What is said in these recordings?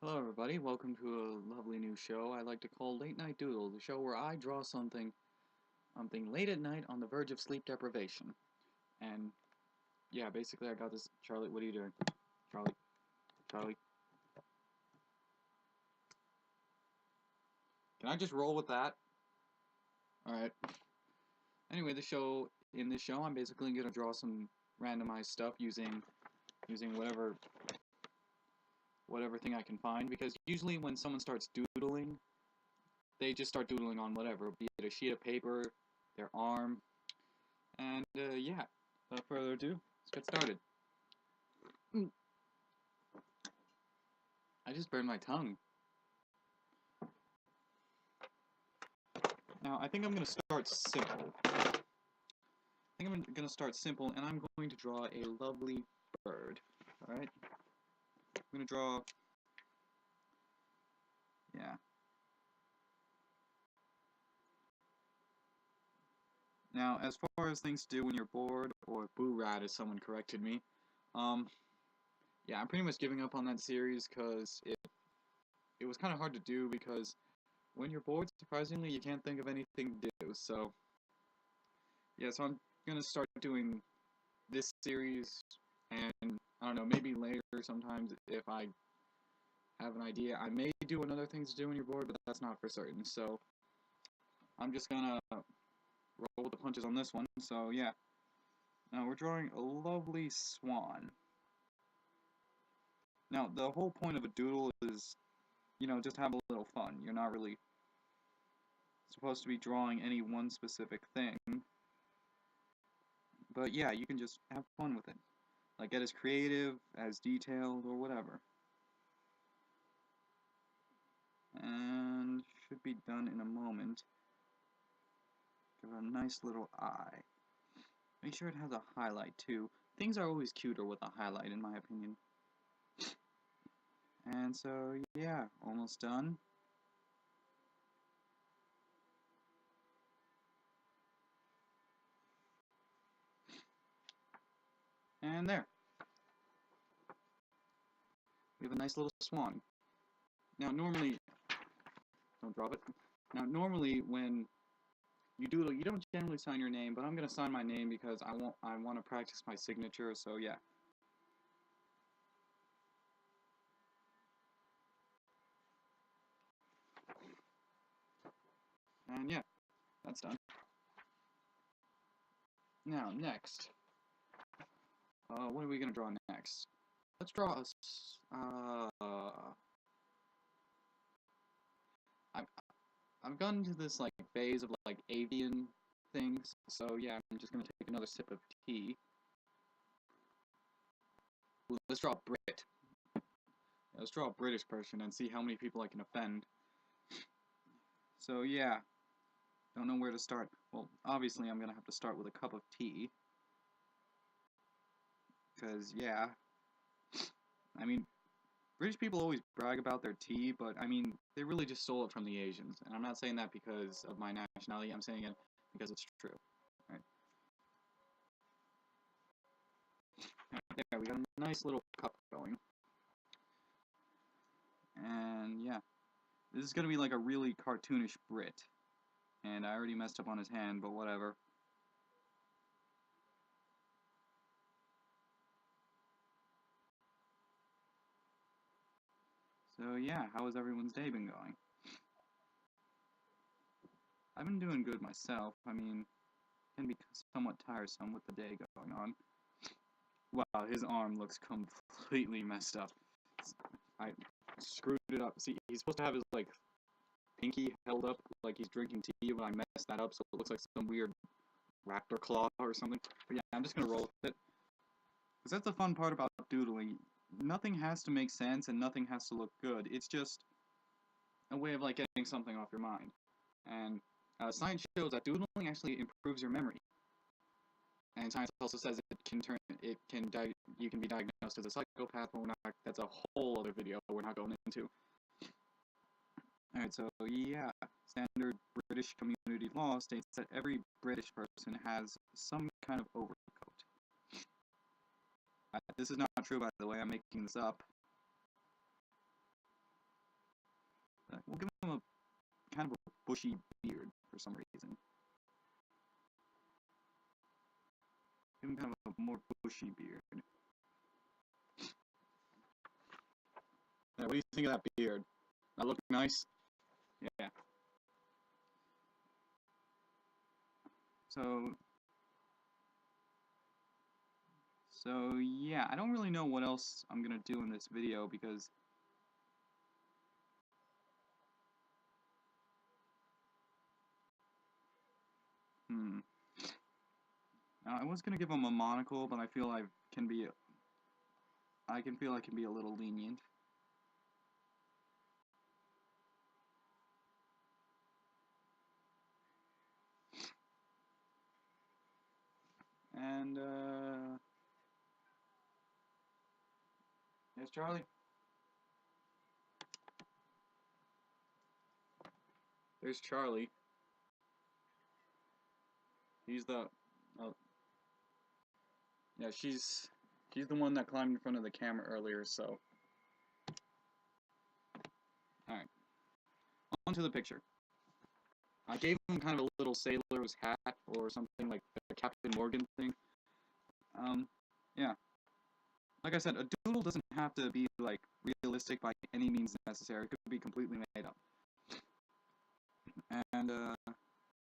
Hello everybody, welcome to a lovely new show I like to call Late Night Doodle, the show where I draw something late at night on the verge of sleep deprivation. And yeah, basically I got this. Charlie, what are you doing? Charlie. Can I just roll with that? Alright. Anyway, in this show I'm basically gonna draw some randomized stuff using whatever thing I can find, because usually when someone starts doodling, they just start doodling on whatever, be it a sheet of paper, their arm, and yeah, without further ado, let's get started. I just burned my tongue. Now, I think I'm going to start simple. And I'm going to draw a lovely bird. Alright? I'm going to draw... yeah. Now, as far as things to do when you're bored, or boo-rat as someone corrected me, yeah, I'm pretty much giving up on that series because it was kind of hard to do, because when you're bored, surprisingly, you can't think of anything to do, so... yeah, so I'm going to start doing this series, and I don't know, maybe later sometimes if I have an idea, I may do another things to do when you're bored, but that's not for certain, so I'm just gonna roll with the punches on this one. So yeah, now we're drawing a lovely swan. Now the whole point of a doodle is, you know, just have a little fun. You're not really supposed to be drawing any one specific thing, but yeah, you can just have fun with it. Like, get as creative, as detailed, or whatever. And should be done in a moment. Give it a nice little eye. Make sure it has a highlight too. Things are always cuter with a highlight, in my opinion. And so, yeah, almost done. And there. We have a nice little swan. Now, normally, don't drop it. Now, normally when you doodle, you don't generally sign your name, but I'm gonna sign my name because I want to practice my signature. So yeah. And yeah, that's done. Now, next. What are we gonna draw next? Let's draw a. I've gotten to this like phase of like avian things, so yeah, I'm just gonna take another sip of tea. Ooh, let's draw a Brit. Let's draw a British person and see how many people I can offend. So yeah, don't know where to start. Well, obviously I'm gonna have to start with a cup of tea. Because, yeah, I mean, British people always brag about their tea, but, I mean, they really just stole it from the Asians. And I'm not saying that because of my nationality, I'm saying it because it's true. Right? Yeah, we got a nice little cup going. And, yeah, this is going to be like a really cartoonish Brit. And I already messed up on his hand, but whatever. So, yeah, how has everyone's day been going? I've been doing good myself. I mean, it can be somewhat tiresome with the day going on. Wow, his arm looks completely messed up. I screwed it up. See, he's supposed to have his, like, pinky held up like he's drinking tea, but I messed that up so it looks like some weird raptor claw or something. But yeah, I'm just gonna roll with it. Because that's the fun part about doodling. Nothing has to make sense and nothing has to look good. It's just a way of, like, getting something off your mind. And science shows that doodling actually improves your memory. And science also says you can be diagnosed as a psychopath, but that's a whole other video we're not going into. Alright, so yeah, standard British community law states that every British person has some kind of overcoat. This is not true, by the way, I'm making this up. We'll give him a kind of a bushy beard for some reason. Give him kind of a more bushy beard. Yeah, what do you think of that beard? That look nice? Yeah. So yeah, I don't really know what else I'm gonna do in this video because I was gonna give him a monocle, but I feel I can be I can be a little lenient. And yes, Charlie. There's Charlie. He's the yeah, she's the one that climbed in front of the camera earlier, so alright. On to the picture. I gave him kind of a little sailor's hat or something like the Captain Morgan thing. Yeah. Like I said, a doodle doesn't have to be like realistic by any means necessary. It could be completely made up. And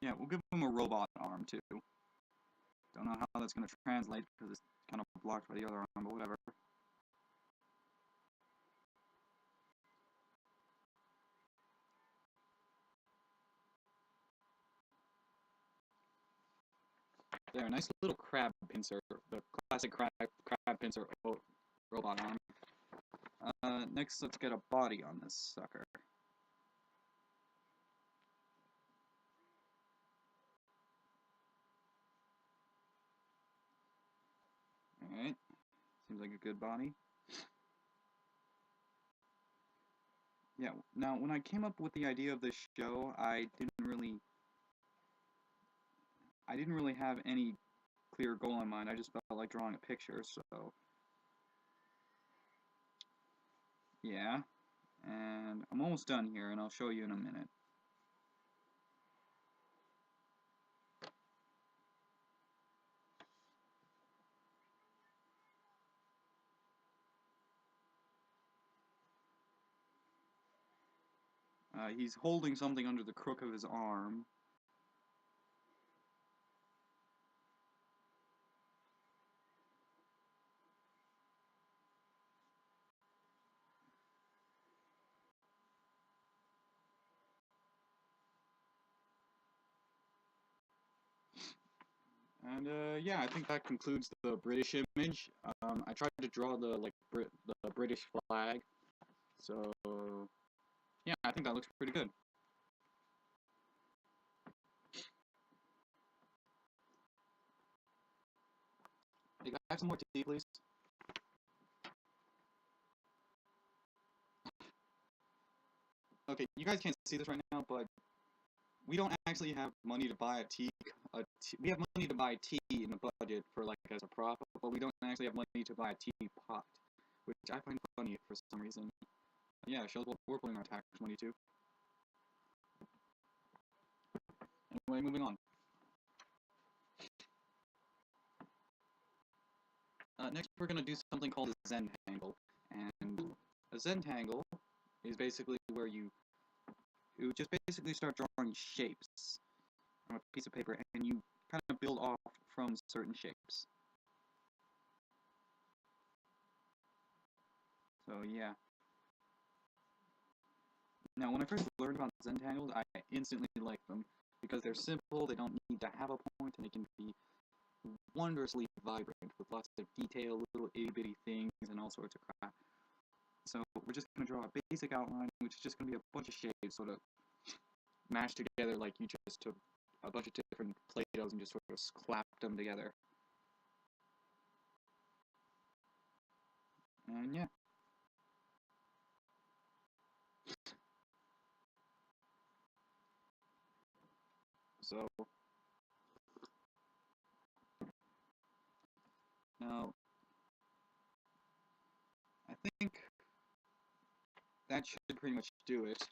yeah, we'll give him a robot arm too. Don't know how that's gonna translate because it's kind of blocked by the other arm, but whatever. There, nice little crab pincer, the classic crab pincer robot arm. Next, let's get a body on this sucker. Alright, seems like a good body. Yeah, now when I came up with the idea of this show, I didn't really have any clear goal in mind. I just felt like drawing a picture, so yeah. And I'm almost done here, and I'll show you in a minute. He's holding something under the crook of his arm. And yeah, I think that concludes the British image. I tried to draw the the British flag, so yeah, I think that looks pretty good. Hey, can I have some more tea, please? Okay, you guys can't see this right now, but we don't actually have money to buy we have money to buy tea in the budget for like as a prop, but we don't actually have money to buy a teapot, which I find funny for some reason. Yeah, shows what we're putting our tax money to. Anyway, moving on. Next, we're going to do something called a Zentangle, and a Zentangle is basically where you just basically start drawing shapes on a piece of paper, and you kind of build off from certain shapes. So yeah. Now, when I first learned about Zentangles, I instantly liked them because they're simple, they don't need to have a point, and they can be wondrously vibrant with lots of detail, little itty-bitty things, and all sorts of crap. So we're just going to draw a basic outline, which is just going to be a bunch of shapes sort of mashed together like you just took a bunch of different Play-Dohs and just sort of clapped them together. And yeah. So now I think that should pretty much do it.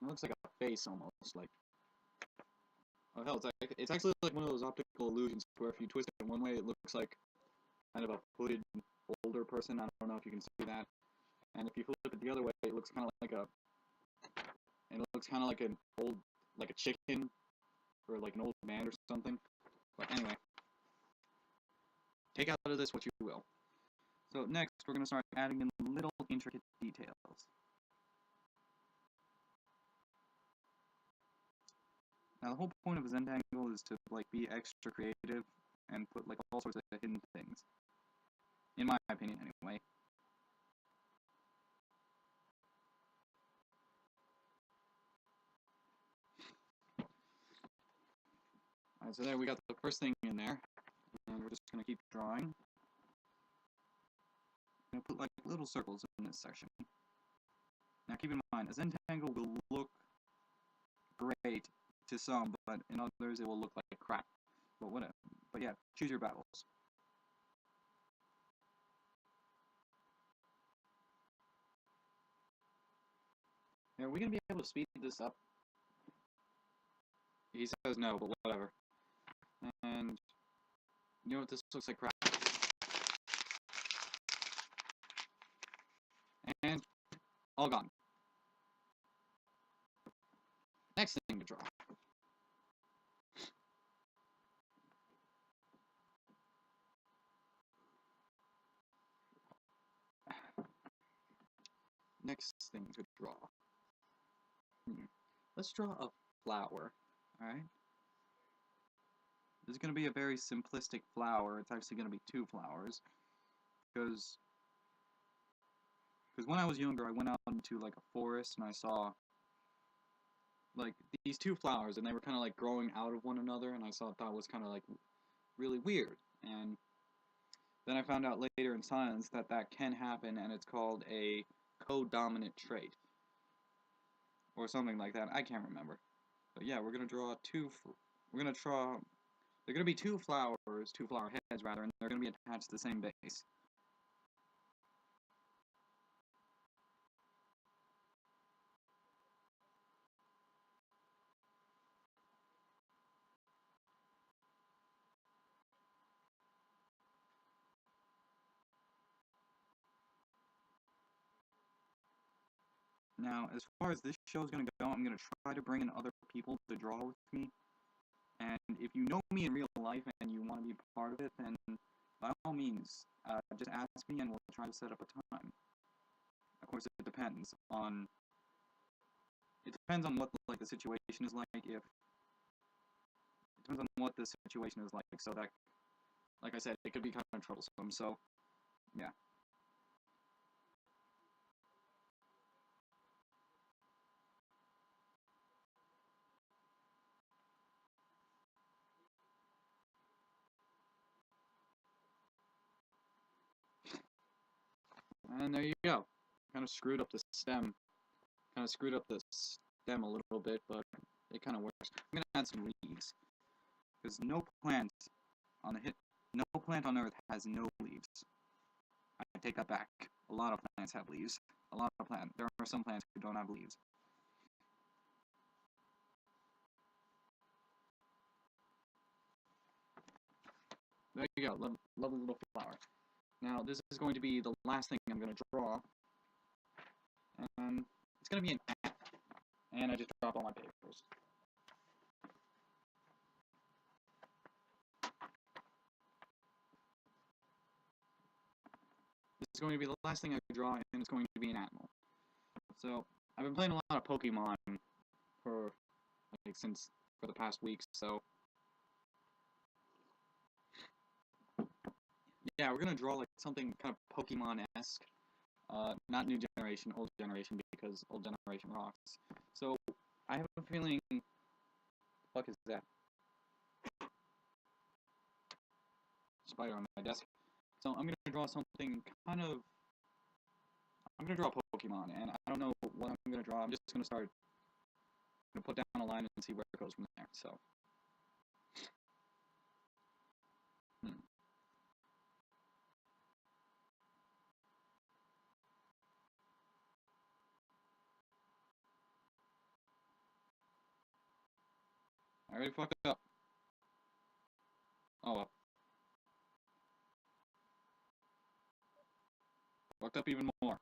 It looks like a face almost, like, oh hell, it's actually like one of those optical illusions where if you twist it in one way, it looks like kind of a hooded older person. I don't know if you can see that. And if you flip it the other way, it looks kind of like an old, like a chicken, or like an old man or something. But anyway, take out of this what you will. So next, we're going to start adding in little intricate details. Now the whole point of a Zentangle is to like be extra creative and put like all sorts of hidden things. In my opinion, anyway. Alright, so there we got the first thing in there, and we're just going to keep drawing. I'm going to put like little circles in this section. Now keep in mind, a Zentangle will look great to some, but in others it will look like crap. But whatever. But yeah, choose your battles. Now, are we going to be able to speed this up? He says no, but whatever. And you know what, this looks like crap. And all gone. Next thing to draw. Next thing to draw. Let's draw a flower, alright? This is going to be a very simplistic flower. It's actually going to be two flowers. Because when I was younger, I went out into like a forest and I saw like these two flowers and they were kind of like growing out of one another, and I thought that was kind of like really weird. And then I found out later in science that that can happen, and it's called a codominant trait. Or something like that. I can't remember. But yeah, we're going to draw they're going to be two flower heads rather, and they're going to be attached to the same base. Now, as far as this show is going to go, I'm going to try to bring in other people to draw with me. And if you know me in real life and you want to be part of it, then by all means, just ask me and we'll try to set up a time. Of course, it depends on what like the situation is like. It depends on what the situation is like. So that, like I said, it could be kind of troublesome. So yeah. And there you go. Kind of screwed up the stem. Kind of screwed up the stem a little bit, but it kind of works. I'm gonna add some leaves, because no plant on Earth has no leaves. I take that back. A lot of plants have leaves. There are some plants who don't have leaves. There you go. Lovely little flower. Now this is going to be the last thing I'm going to draw, and it's going to be an ant. And I just dropped all my papers. This is going to be the last thing I draw, and it's going to be an animal. So I've been playing a lot of Pokemon for the past week. So yeah, we're gonna draw like something kind of Pokemon-esque. Not new generation, old generation, because old generation rocks. So I have a feeling. What the fuck is that? Spider on my desk. So I'm gonna draw something kind of. I'm gonna draw a Pokemon, and I don't know what I'm gonna draw. I'm just gonna start. I'm gonna put down a line and see where it goes from there. So. I already fucked up. Oh well. Fucked up even more.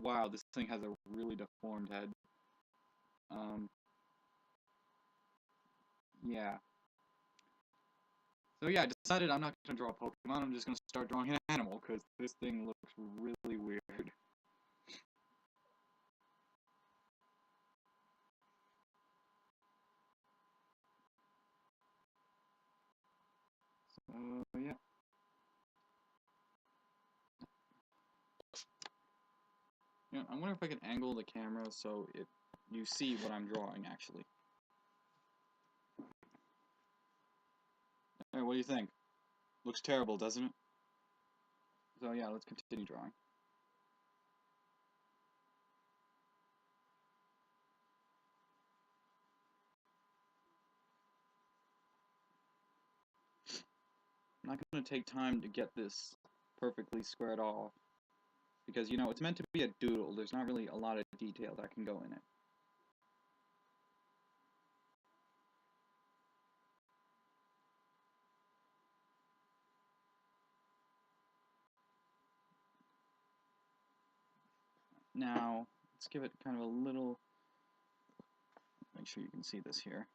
Wow, this thing has a really deformed head. Yeah. So yeah, I decided I'm not gonna draw a Pokemon, I'm just gonna start drawing an animal, because this thing looks really weird. So yeah. Yeah, I wonder if I can angle the camera so you see what I'm drawing actually. Alright, what do you think? Looks terrible, doesn't it? So yeah, let's continue drawing. I'm not going to take time to get this perfectly squared off, because, you know, it's meant to be a doodle. There's not really a lot of detail that can go in it. Now, let's give it kind of a little, make sure you can see this here.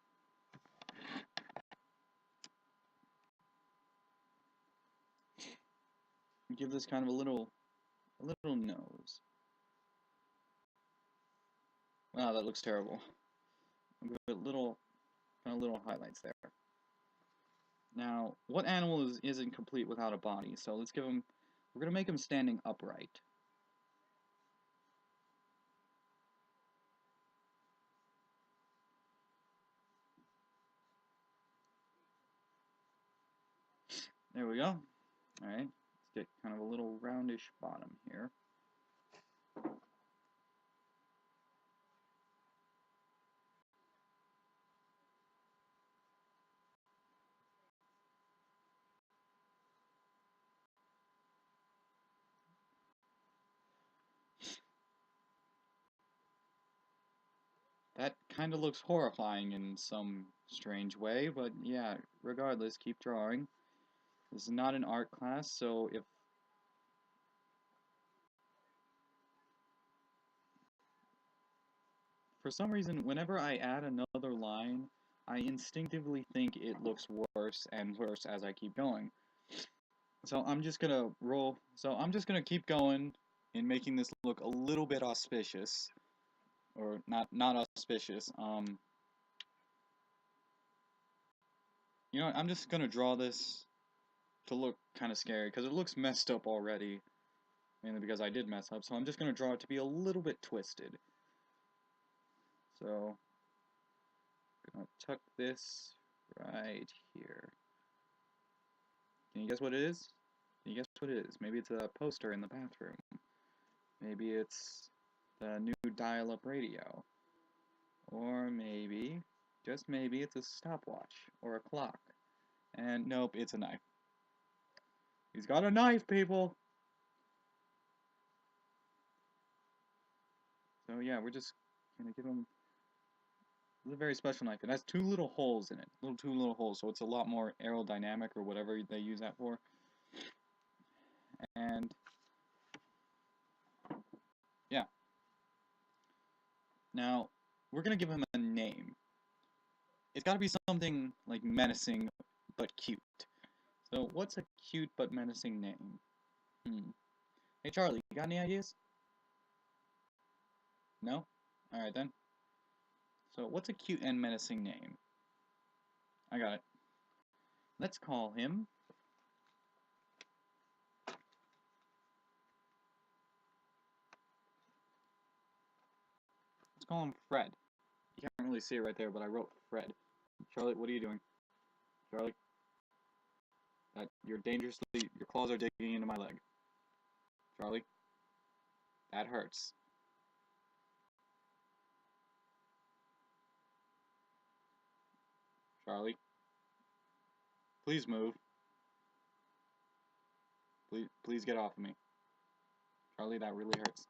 Give this kind of a little nose. Wow, that looks terrible. Give it kind of little highlights there. Now, what animal isn't complete without a body? So let's give him, we're going to make him standing upright. There we go. Alright, let's get kind of a little roundish bottom here. That kind of looks horrifying in some strange way, but yeah, regardless, keep drawing. This is not an art class, so if for some reason, whenever I add another line, I instinctively think it looks worse and worse as I keep going. So I'm just gonna keep going in making this look a little bit auspicious. Or not auspicious. You know, I'm just gonna draw this to look kind of scary, because it looks messed up already. Mainly because I did mess up, so I'm just gonna draw it to be a little bit twisted. So, I'm gonna tuck this right here. Can you guess what it is? Can you guess what it is? Maybe it's a poster in the bathroom. Maybe it's the new dial-up radio. Or maybe, just maybe, it's a stopwatch or a clock. And nope, it's a knife. He's got a knife, people! So yeah, we're just gonna give him a very special knife. It has two little holes in it. Two little holes, so it's a lot more aerodynamic or whatever they use that for. And yeah. Now, we're gonna give him a name. It's gotta be something like menacing but cute. So what's a cute but menacing name? Hey Charlie, you got any ideas? No? Alright then. So what's a cute and menacing name? I got it. Let's call him... Let's call him Fred. You can't really see it right there, but I wrote Fred. Charlie, what are you doing? Charlie? You're dangerously... Your claws are digging into my leg. Charlie? That hurts. Charlie? Please move. Please get off of me. Charlie, that really hurts.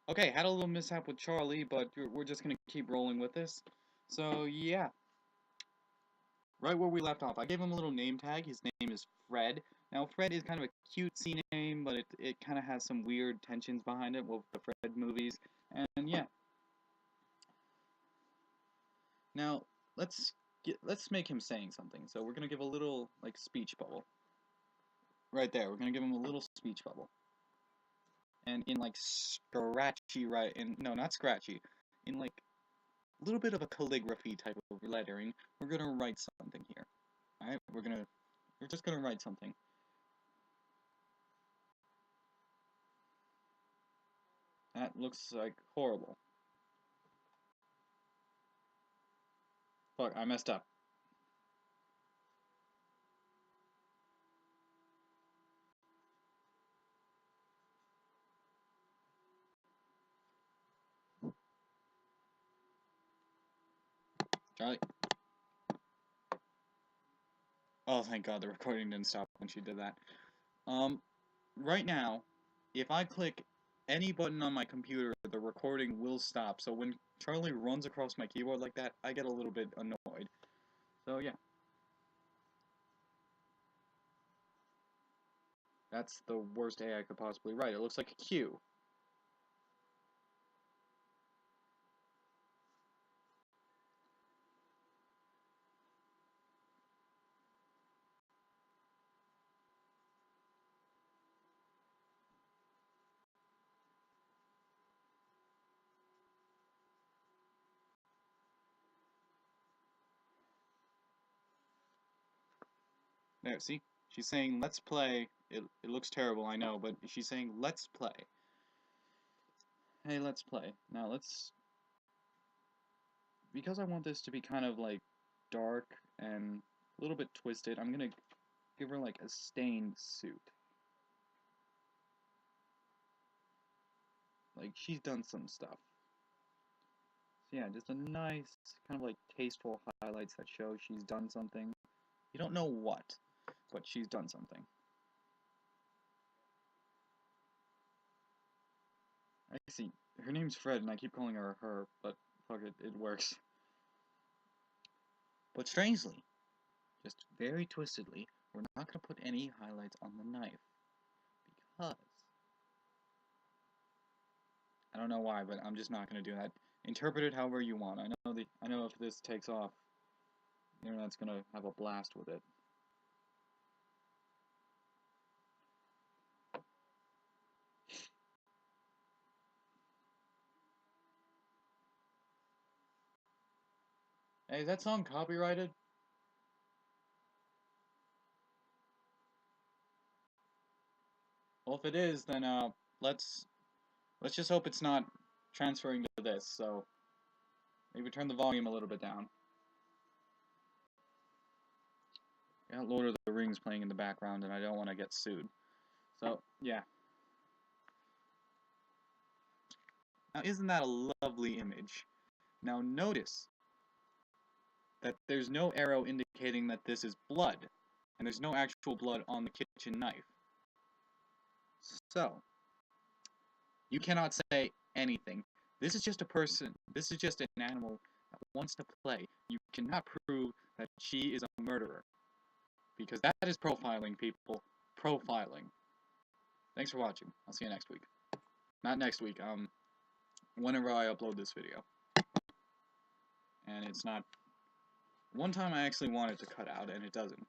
Okay, had a little mishap with Charlie, but we're just gonna keep rolling with this. So, yeah. Right where we left off, I gave him a little name tag. His name is Fred. Now, Fred is kind of a cutesy name, but it kind of has some weird tensions behind it with the Fred movies. And yeah. Now, let's make him saying something. So we're gonna give a little like speech bubble. Right there, we're gonna give him a little speech bubble. And in like scratchy no, not scratchy. In like a little bit of a calligraphy type of lettering, we're gonna write something here. Alright, we're just gonna write something. That looks like horrible. Fuck, I messed up. Charlie. Oh, thank God, the recording didn't stop when she did that. Right now, if I click any button on my computer, the recording will stop. So when Charlie runs across my keyboard like that, I get a little bit annoyed. So yeah. That's the worst A I could possibly write. It looks like a Q. There, see? She's saying, let's play. It looks terrible, I know, but she's saying, let's play. Hey, let's play. Now, because I want this to be kind of, like, dark and a little bit twisted, I'm gonna give her, like, a stained suit. Like, she's done some stuff. So yeah, just a nice, kind of, like, tasteful highlights that show she's done something. You don't know what, but she's done something. I see. Her name's Fred, and I keep calling her her, but fuck it, it works. But strangely, just very twistedly, we're not going to put any highlights on the knife. Because... I don't know why, but I'm just not going to do that. Interpret it however you want. I know if this takes off, the internet's going to have a blast with it. Hey, is that song copyrighted? Well, if it is, then let's just hope it's not transferring to this. So maybe turn the volume a little bit down. I got Lord of the Rings playing in the background, and I don't want to get sued. So yeah. Now, isn't that a lovely image? Now notice that there's no arrow indicating that this is blood, and there's no actual blood on the kitchen knife. So, you cannot say anything. This is just a person, this is just an animal that wants to play. You cannot prove that she is a murderer. Because that is profiling, people. Profiling. Thanks for watching. I'll see you next week. Not next week, whenever I upload this video. And it's not... One time I actually wanted to cut out, and it doesn't.